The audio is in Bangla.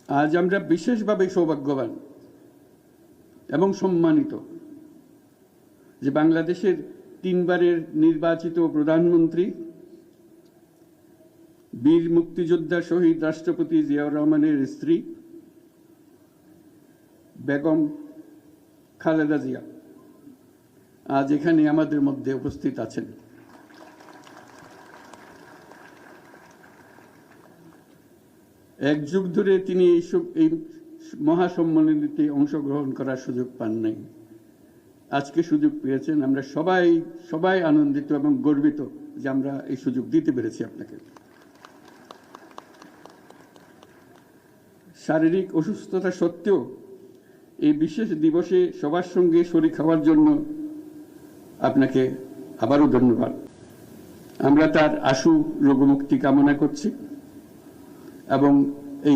আজ আমরা বিশেষভাবে সৌভাগ্যবান এবং সম্মানিত যে বাংলাদেশের 3 বারের নির্বাচিত প্রধানমন্ত্রী বীর মুক্তিযোদ্ধা শহীদ রাষ্ট্রপতি জিয়াউর রহমানের স্ত্রী বেগম খালেদা জিয়া আজ এখানে আমাদের মধ্যে উপস্থিত আছেন। এক যুগ ধরে তিনি এই মহাসম্মেলনীতে অংশগ্রহণ করার সুযোগ পান নাই, আজকে সুযোগ পেয়েছেন। আমরা সবাই আনন্দিত এবং গর্বিত যে আমরা এই সুযোগ দিতে পেরেছি আপনাকে। শারীরিক অসুস্থতা সত্ত্বেও এই বিশেষ দিবসে সবার সঙ্গে শরীক হওয়ার জন্য আপনাকে আবারও ধন্যবাদ। আমরা তার আশু রোগমুক্তি কামনা করছি এবং এই